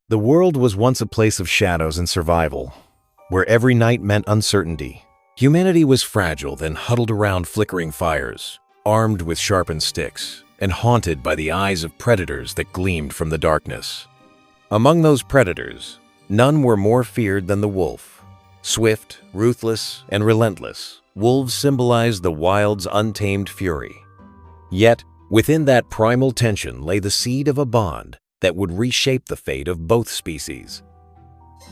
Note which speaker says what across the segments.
Speaker 1: The world was once a place of shadows and survival, where every night meant uncertainty. Humanity was fragile, then huddled around flickering fires, armed with sharpened sticks, and haunted by the eyes of predators that gleamed from the darkness. Among those predators, none were more feared than the wolf. Swift, ruthless, and relentless, wolves symbolized the wild's untamed fury. Yet, within that primal tension lay the seed of a bond that would reshape the fate of both species.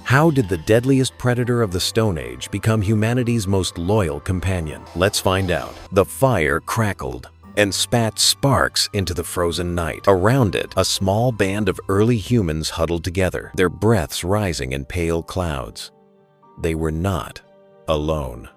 Speaker 1: How did the deadliest predator of the Stone Age become humanity's most loyal companion? Let's find out. The fire crackled and spat sparks into the frozen night. Around it, a small band of early humans huddled together, their breaths rising in pale clouds. They were not alone.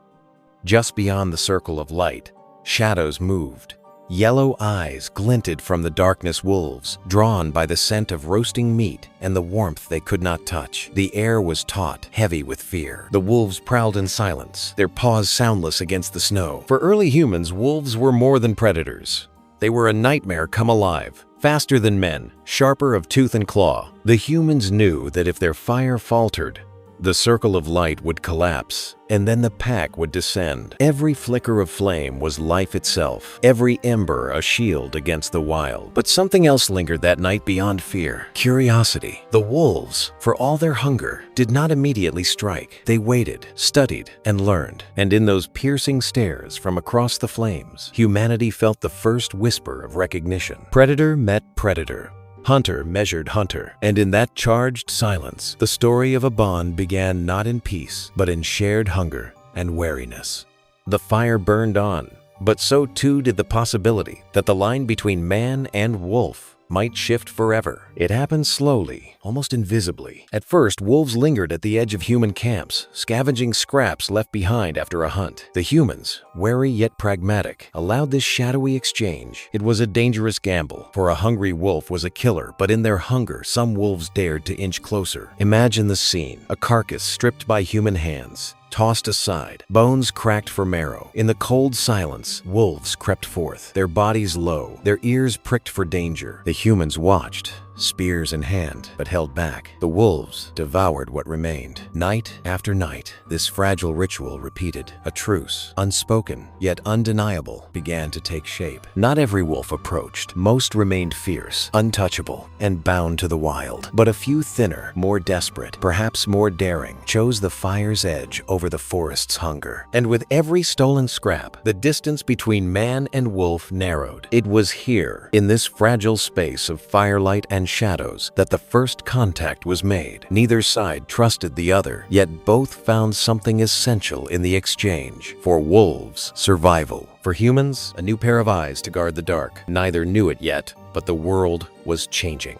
Speaker 1: Just beyond the circle of light, shadows moved. Yellow eyes glinted from the darkness. Wolves, drawn by the scent of roasting meat and the warmth they could not touch. The air was taut, heavy with fear. The wolves prowled in silence, their paws soundless against the snow. For early humans, wolves were more than predators. They were a nightmare come alive, faster than men, sharper of tooth and claw. The humans knew that if their fire faltered, the circle of light would collapse, and then the pack would descend. Every flicker of flame was life itself, every ember a shield against the wild. But something else lingered that night beyond fear: curiosity. The wolves, for all their hunger, did not immediately strike. They waited, studied, and learned. And in those piercing stares from across the flames, humanity felt the first whisper of recognition. Predator met predator. Hunter measured hunter, and in that charged silence, the story of a bond began not in peace, but in shared hunger and wariness. The fire burned on, but so too did the possibility that the line between man and wolf might shift forever. It happened slowly, almost invisibly. At first, wolves lingered at the edge of human camps, scavenging scraps left behind after a hunt. The humans, wary yet pragmatic, allowed this shadowy exchange. It was a dangerous gamble, for a hungry wolf was a killer, but in their hunger, some wolves dared to inch closer. Imagine the scene: a carcass stripped by human hands, tossed aside, bones cracked for marrow. In the cold silence, wolves crept forth, their bodies low, their ears pricked for danger. The humans watched, spears in hand, but held back. The wolves devoured what remained. Night after night, this fragile ritual repeated. A truce, unspoken yet undeniable, began to take shape. Not every wolf approached. Most remained fierce, untouchable, and bound to the wild. But a few thinner, more desperate, perhaps more daring, chose the fire's edge over the forest's hunger. And with every stolen scrap, the distance between man and wolf narrowed. It was here, in this fragile space of firelight and shadows, that the first contact was made. Neither side trusted the other, yet both found something essential in the exchange. For wolves, survival. For humans, a new pair of eyes to guard the dark. Neither knew it yet, but the world was changing.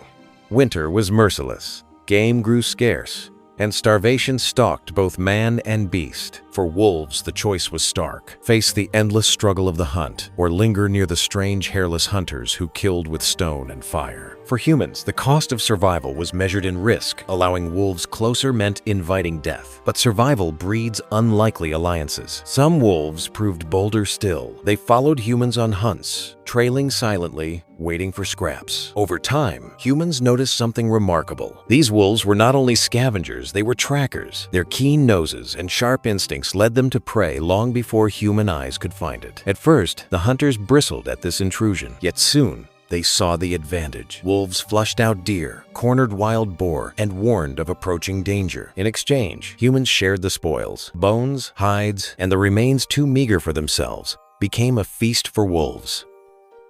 Speaker 1: Winter was merciless. Game grew scarce, and starvation stalked both man and beast. For wolves, the choice was stark: face the endless struggle of the hunt, or linger near the strange hairless hunters who killed with stone and fire. For humans, the cost of survival was measured in risk. Allowing wolves closer meant inviting death. But survival breeds unlikely alliances. Some wolves proved bolder still. They followed humans on hunts, trailing silently, waiting for scraps. Over time, humans noticed something remarkable. These wolves were not only scavengers, they were trackers. Their keen noses and sharp instincts led them to prey long before human eyes could find it. At first, the hunters bristled at this intrusion, yet soon they saw the advantage. Wolves flushed out deer, cornered wild boar, and warned of approaching danger. In exchange, humans shared the spoils. Bones, hides, and the remains too meager for themselves became a feast for wolves.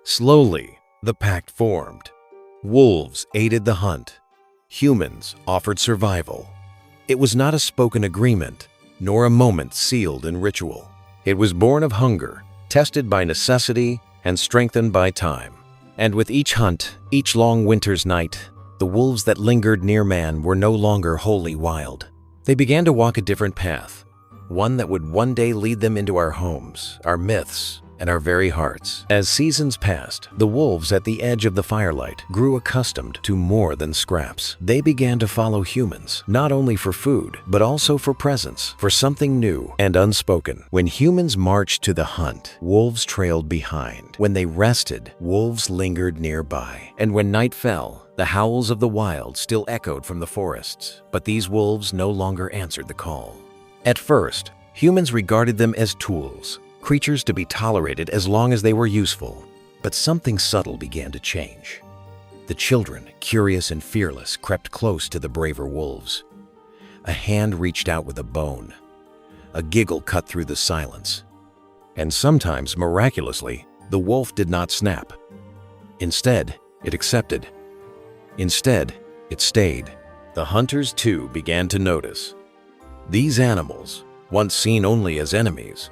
Speaker 1: Slowly, the pact formed. Wolves aided the hunt. Humans offered survival. It was not a spoken agreement, nor a moment sealed in ritual. It was born of hunger, tested by necessity, and strengthened by time. And with each hunt, each long winter's night, the wolves that lingered near man were no longer wholly wild. They began to walk a different path, one that would one day lead them into our homes, our myths, and our very hearts. As seasons passed, the wolves at the edge of the firelight grew accustomed to more than scraps. They began to follow humans, not only for food, but also for presence, for something new and unspoken. When humans marched to the hunt, wolves trailed behind. When they rested, wolves lingered nearby. And when night fell, The howls of the wild still echoed from the forests, but these wolves no longer answered the call. At first, humans regarded them as tools, creatures to be tolerated as long as they were useful. But something subtle began to change. The children, curious and fearless, crept close to the braver wolves. A hand reached out with a bone. A giggle cut through the silence. And sometimes, miraculously, the wolf did not snap. Instead, it accepted. Instead, it stayed. The hunters, too, began to notice. These animals, once seen only as enemies,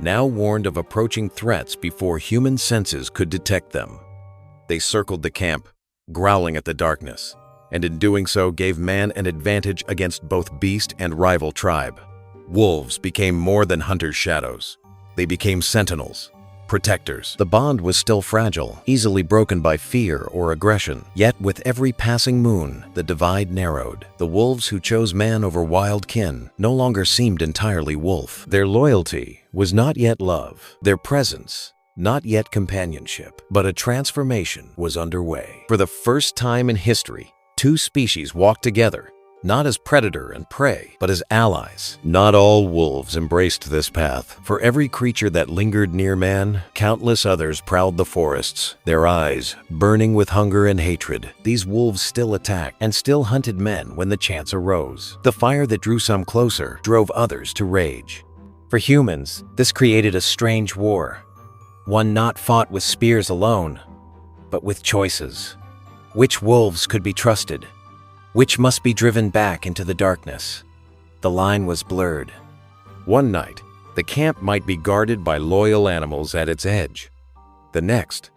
Speaker 1: now warned of approaching threats before human senses could detect them. They circled the camp, growling at the darkness, and in doing so gave man an advantage against both beast and rival tribe. Wolves became more than hunters' shadows. They became sentinels, protectors. The bond was still fragile, easily broken by fear or aggression. Yet with every passing moon, the divide narrowed. The wolves who chose man over wild kin no longer seemed entirely wolf. Their loyalty was not yet love. Their presence, not yet companionship. But a transformation was underway. For the first time in history, two species walked together, not as predator and prey, but as allies. Not all wolves embraced this path. For every creature that lingered near man, countless others prowled the forests, their eyes burning with hunger and hatred. These wolves still attacked and still hunted men when the chance arose. The fire that drew some closer drove others to rage. For humans, this created a strange war, one not fought with spears alone, but with choices. Which wolves could be trusted? Which must be driven back into the darkness? The line was blurred. One night, the camp might be guarded by loyal animals at its edge. The next,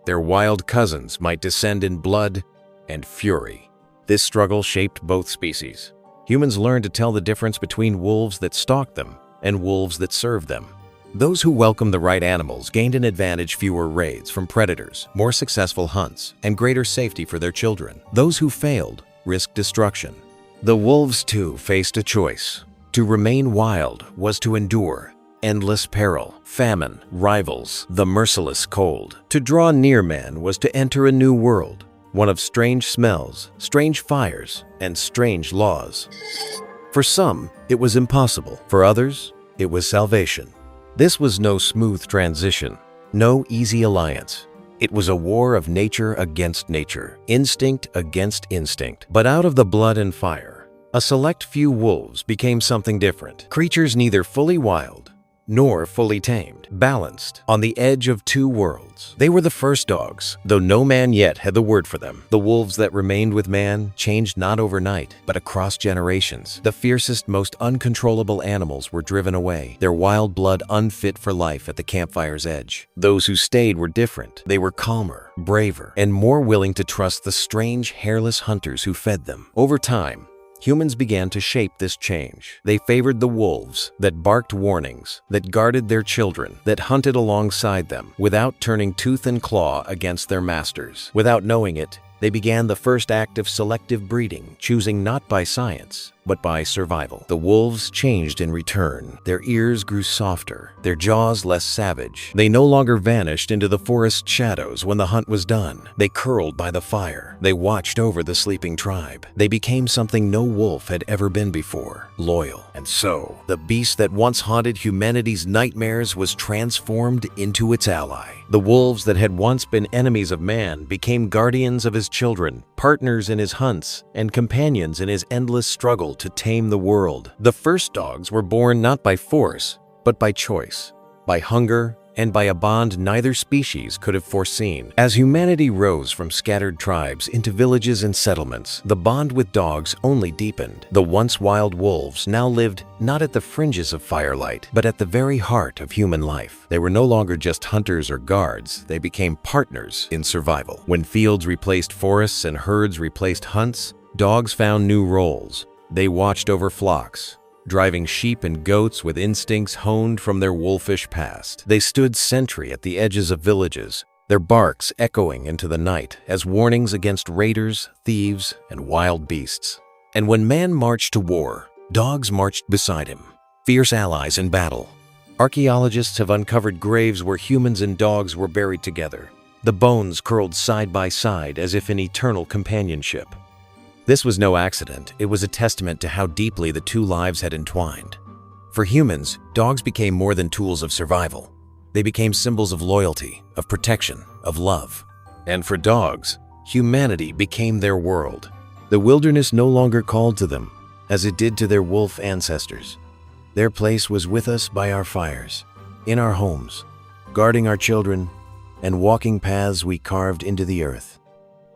Speaker 1: their wild cousins might descend in blood and fury. This struggle shaped both species. Humans learned to tell the difference between wolves that stalked them and wolves that served them. Those who welcomed the right animals gained an advantage: fewer raids from predators, more successful hunts, and greater safety for their children. Those who failed risked destruction. The wolves, too, faced a choice. To remain wild was to endure endless peril, famine, rivals, the merciless cold. To draw near man was to enter a new world, one of strange smells, strange fires, and strange laws. For some, it was impossible. For others, it was salvation. This was no smooth transition, no easy alliance. It was a war of nature against nature, instinct against instinct. But out of the blood and fire, a select few wolves became something different. Creatures neither fully wild nor fully tamed, balanced on the edge of two worlds. They were the first dogs, though no man yet had the word for them. The wolves that remained with man changed not overnight, but across generations. The fiercest, most uncontrollable animals were driven away, their wild blood unfit for life at the campfire's edge. Those who stayed were different. They were calmer, braver, and more willing to trust the strange, hairless hunters who fed them. Over time, humans began to shape this change. They favored the wolves that barked warnings, that guarded their children, that hunted alongside them without turning tooth and claw against their masters. Without knowing it, they began the first act of selective breeding, choosing not by science, but by survival. The wolves changed in return. Their ears grew softer, their jaws less savage. They no longer vanished into the forest shadows when the hunt was done. They curled by the fire. They watched over the sleeping tribe. They became something no wolf had ever been before: loyal. And so, the beast that once haunted humanity's nightmares was transformed into its ally. The wolves that had once been enemies of man became guardians of his children, partners in his hunts, and companions in his endless struggle to tame the world. The first dogs were born not by force, but by choice, by hunger, and by a bond neither species could have foreseen. As humanity rose from scattered tribes into villages and settlements, the bond with dogs only deepened. The once wild wolves now lived not at the fringes of firelight, but at the very heart of human life. They were no longer just hunters or guards. They became partners in survival. When fields replaced forests and herds replaced hunts, dogs found new roles. They watched over flocks, driving sheep and goats with instincts honed from their wolfish past. They stood sentry at the edges of villages, their barks echoing into the night as warnings against raiders, thieves, and wild beasts. And when man marched to war, dogs marched beside him, fierce allies in battle. Archaeologists have uncovered graves where humans and dogs were buried together, the bones curled side by side as if in eternal companionship. This was no accident. It was a testament to how deeply the two lives had entwined. For humans, dogs became more than tools of survival. They became symbols of loyalty, of protection, of love. And for dogs, humanity became their world. The wilderness no longer called to them, as it did to their wolf ancestors. Their place was with us by our fires, in our homes, guarding our children, and walking paths we carved into the earth.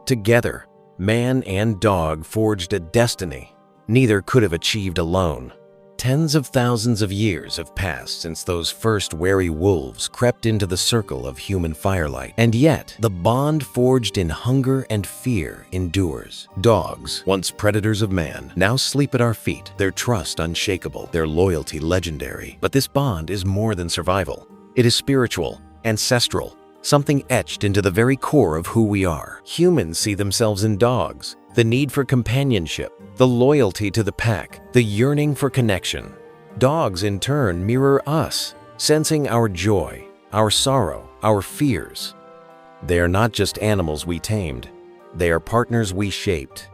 Speaker 1: Together, man and dog forged a destiny neither could have achieved alone. Tens of thousands of years have passed since those first wary wolves crept into the circle of human firelight, and yet the bond forged in hunger and fear endures. Dogs, once predators of man, now sleep at our feet, their trust unshakable, their loyalty legendary. But this bond is more than survival. It is spiritual, ancestral, something etched into the very core of who we are. Humans see themselves in dogs, the need for companionship, the loyalty to the pack, the yearning for connection. Dogs, in turn, mirror us, sensing our joy, our sorrow, our fears. They are not just animals we tamed. They are partners we shaped,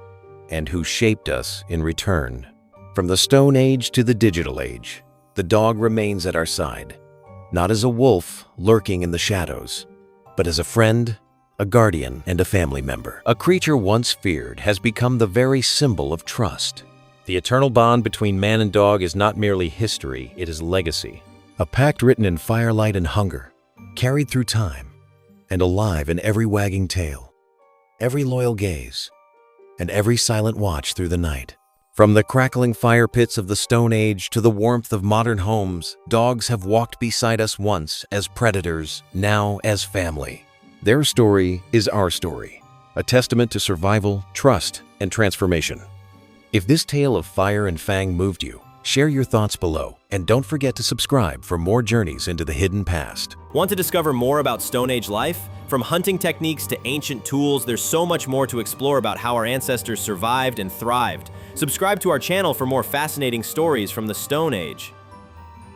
Speaker 1: and who shaped us in return. From the Stone Age to the digital age, the dog remains at our side, not as a wolf lurking in the shadows, but as a friend, a guardian, and a family member. A creature once feared has become the very symbol of trust. The eternal bond between man and dog is not merely history, it is legacy. A pact written in firelight and hunger, carried through time, and alive in every wagging tail, every loyal gaze, and every silent watch through the night. From the crackling fire pits of the Stone Age to the warmth of modern homes, dogs have walked beside us once as predators, now as family. Their story is our story, a testament to survival, trust, and transformation. If this tale of fire and fang moved you, share your thoughts below, and don't forget to subscribe for more journeys into the hidden past.
Speaker 2: Want to discover more about Stone Age life? From hunting techniques to ancient tools, there's so much more to explore about how our ancestors survived and thrived. Subscribe to our channel for more fascinating stories from the Stone Age.